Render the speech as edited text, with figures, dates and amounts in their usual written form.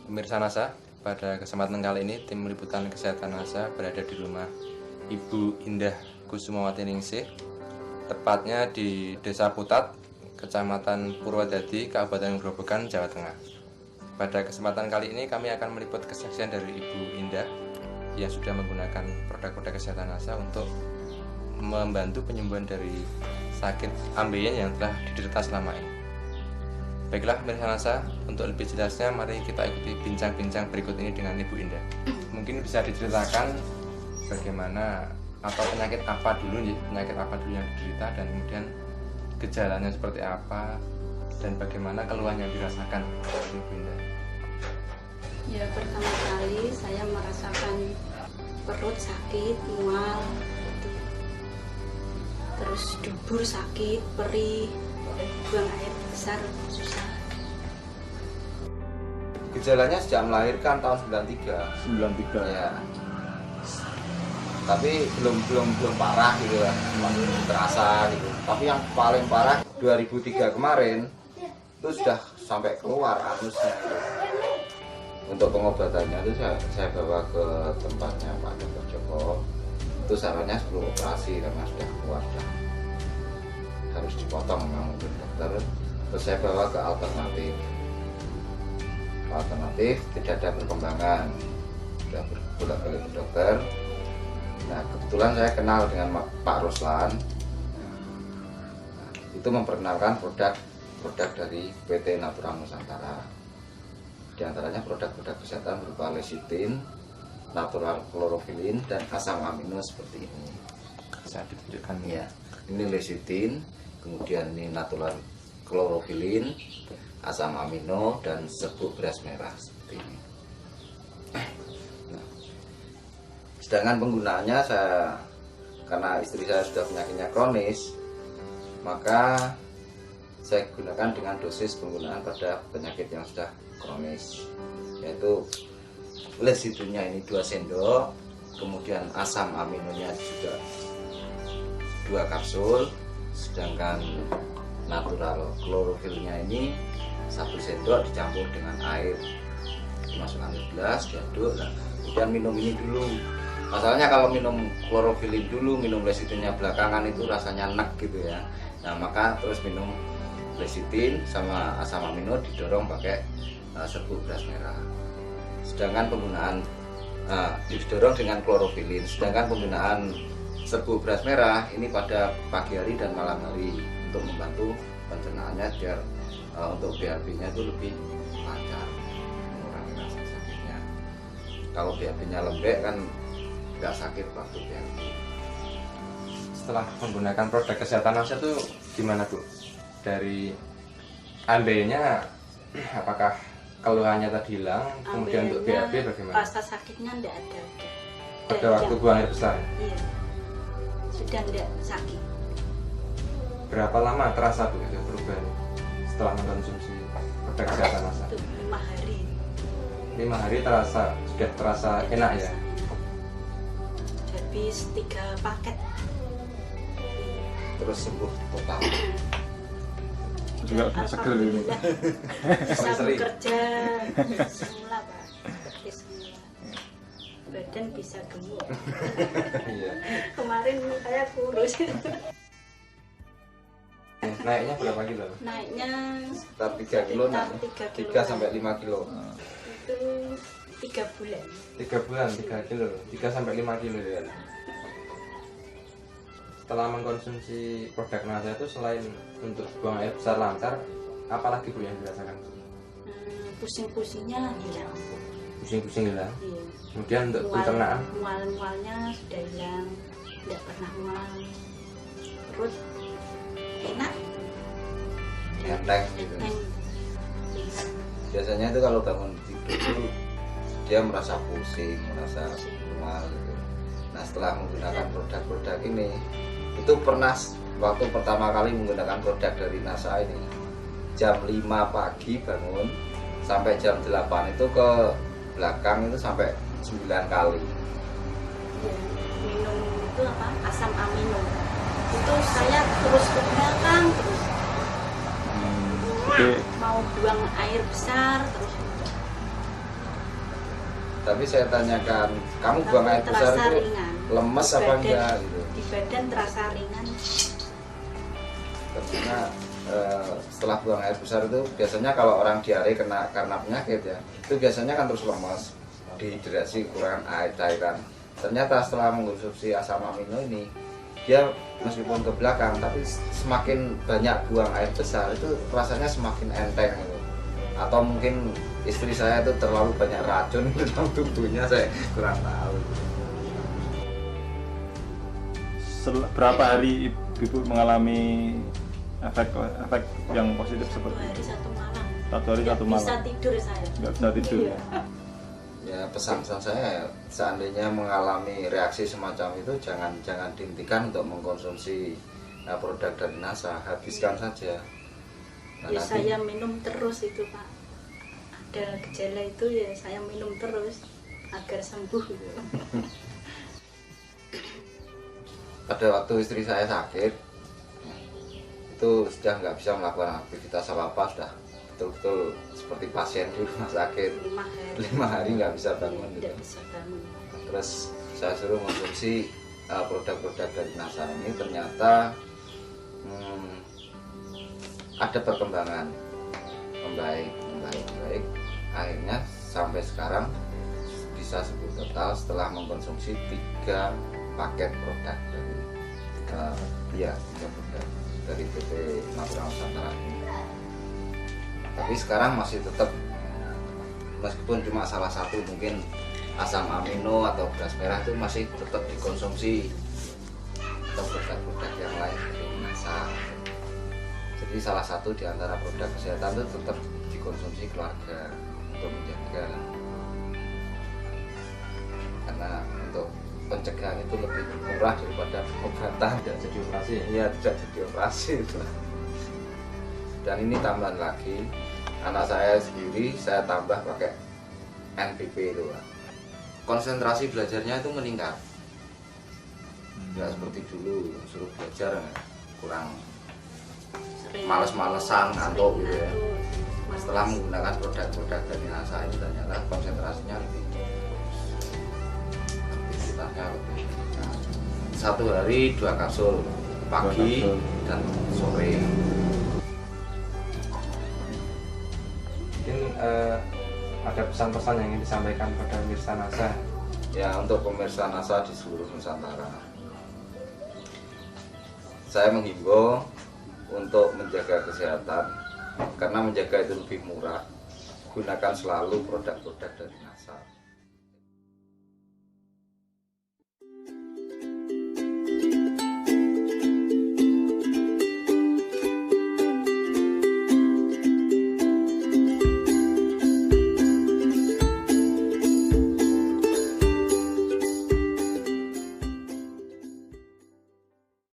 Pemirsa NASA, pada kesempatan kali ini tim liputan kesehatan NASA berada di rumah Ibu Indah Kusumawati Ningsih, tepatnya di Desa Putat, Kecamatan Purwodadi, Kabupaten Grobogan, Jawa Tengah. Pada kesempatan kali ini kami akan meliput kesaksian dari Ibu Indah yang sudah menggunakan produk-produk kesehatan NASA untuk membantu penyembuhan dari sakit ambeien yang telah diderita selama ini. Baiklah pemirsa NASA, untuk lebih jelasnya mari kita ikuti bincang-bincang berikut ini dengan Ibu Indah. Mungkin bisa diceritakan bagaimana atau penyakit apa dulu yang diderita dan kemudian gejalanya seperti apa dan bagaimana keluhan yang dirasakan oleh Ibu Indah. Ya, pertama kali saya merasakan perut sakit, mual, terus dubur sakit, perih, buang air besar susah. Gejalanya sejak melahirkan tahun 93 ya. Tapi belum parah gitu lah, masih terasa gitu. Tapi yang paling parah 2003 kemarin itu sudah sampai keluar anusnya gitu. Untuk pengobatannya itu saya bawa ke tempatnya Pak Dr. Joko. Itu sarannya sebelum operasi karena sudah keluar, sudah harus dipotong memang untuk dokter. Terus saya bawa ke alternatif tidak ada perkembangan, sudah bolak-balik ke dokter. Nah kebetulan saya kenal dengan Pak Ruslan. Nah, itu memperkenalkan produk dari PT Natural Nusantara. Di antaranya produk-produk kesehatan berupa lecithin, natural chlorophylline, dan asam amino seperti ini. Bisa ditunjukkan Ya, ini lecithin, kemudian ini natural chlorophylline, asam amino, dan serbuk beras merah seperti ini. Nah, sedangkan penggunaannya karena istri saya sudah penyakitnya kronis, maka saya gunakan dengan dosis penggunaan pada penyakit yang sudah kronis, yaitu lecithinnya ini 2 sendok, kemudian asam aminonya juga 2 kapsul, sedangkan natural chlorophylnya ini 1 sendok dicampur dengan air, dimasukkan ke gelas, diaduk. Nah, kemudian minum ini dulu. Masalahnya kalau minum chlorophylline dulu, minum lecithinnya belakangan itu rasanya enak gitu ya. Nah maka terus minum lecithin sama asam amino didorong pakai serbuk beras merah. Sedangkan penggunaan didorong dengan chlorophylline. Sedangkan penggunaan serbuk beras merah ini pada pagi hari dan malam hari untuk membantu pencernaannya biar untuk BAB-nya itu lebih lancar, mengurangi rasa sakitnya. Kalau BAB-nya lembek kan nggak sakit waktu BAB. Setelah menggunakan produk kesehatan NASA itu gimana Bu? Dari ambeinya apakah keluhannya tadi hilang? Kemudian untuk BAB bagaimana? Rasa sakitnya tidak ada. Pada waktu buang air besar? Iya, sudah tidak sakit. Berapa lama terasa Bu itu perubahan setelah mengkonsumsi produk kesehatan NASA? Itu 5 hari. 5 hari sudah terasa enak ya? Habis 3 paket. Terus sembuh total. Juga seger ini. Bisa bekerja semula Pak, seperti semula. Badan bisa gemuk. Iya. Kemarin saya kurus. Naiknya berapa kilo? Naiknya Sekitar 3 kilo, sekitar nah, 3 3 sampai 5 kilo. itu 3 bulan. 3 bulan 3 kilo, 3 sampai 5 kilo ya. Setelah mengkonsumsi produk NASA itu selain untuk buang air besar lancar, apalagi Bu yang dirasakan? Pusing-pusingnya hilang. Pusing-pusing hilang. Iya. Kemudian untuk pencernaan? Mual-mualnya sudah hilang, tidak pernah mual. Perut enak, Enteng gitu. enteng. Biasanya itu kalau bangun tidur itu dia merasa pusing, merasa mual gitu. Nah setelah menggunakan produk-produk ini, itu pernah waktu pertama kali menggunakan produk dari NASA ini, jam 5 pagi bangun sampai jam 8 itu ke belakang itu sampai 9 kali. Ya, minum itu apa? Asam amino. Itu saya terus ke belakang terus. Jadi Mau buang air besar terus. Tapi saya tanyakan, kamu buang air besar terasa itu ringan. lemes Di apa badan- enggak gitu. Di badan terasa ringan. Karena setelah buang air besar itu biasanya kalau orang diare karena penyakit ya, itu biasanya kan terus lemas, dehidrasi, kekurangan air cairan. Ternyata setelah mengkonsumsi asam amino ini, dia meskipun ke belakang tapi semakin banyak buang air besar itu rasanya semakin enteng gitu. Atau mungkin istri saya itu terlalu banyak racun di dalam tubuhnya, saya kurang tahu. Berapa hari ibu mengalami efek yang positif Satu seperti hari itu? satu malam. Satu hari Nggak satu malam. bisa tidur saya. Nggak bisa tidur. Iya. Ya pesan-pesan saya, seandainya mengalami reaksi semacam itu jangan dihentikan untuk mengkonsumsi produk dari NASA, habiskan saja. Nah, Ya nanti- saya minum terus itu Pak. Ada gejala itu ya saya minum terus agar sembuh gitu. pada waktu istri saya sakit itu sudah nggak bisa melakukan aktivitas apa-apa, sudah betul-betul seperti pasien di rumah sakit. 5 hari. 5 hari nggak bisa bangun gitu. Tidak bisa bangun. Terus saya suruh konsumsi produk-produk dari NASA ini, ternyata ada perkembangan membaik. Akhirnya sampai sekarang bisa sebut total setelah mengkonsumsi 3 paket produk dari 3 produk dari PT Natural Nusantara ini. Tapi sekarang masih tetap, meskipun cuma salah satu mungkin asam amino atau beras merah itu masih tetap dikonsumsi, atau produk-produk yang lain dari NASA. Jadi salah satu di antara produk kesehatan itu tetap dikonsumsi keluarga untuk menjaga, karena untuk pencegahan itu lebih murah daripada pengobatan. Tidak jadi operasi ya? Iya, tidak jadi operasi itu. Dan ini tambahan lagi, anak saya sendiri saya tambah pakai NPP itu Pak. Konsentrasi belajarnya itu meningkat, nggak seperti dulu suruh belajar kurang, Sering- males-malesan, ngantuk gitu ya. ngantuk. Setelah menggunakan produk-produk dari NASA ini ternyata konsentrasinya lebih bagus, aktivitasnya lebih. Nah, 1 hari 2 kapsul, pagi 2 kapsul. dan sore. Mungkin ada pesan-pesan yang ingin disampaikan pada pemirsa NASA. Ya, untuk pemirsa NASA di seluruh Nusantara, saya menghimbau untuk menjaga kesehatan, karena menjaga itu lebih murah. Gunakan selalu produk-produk dari NASA.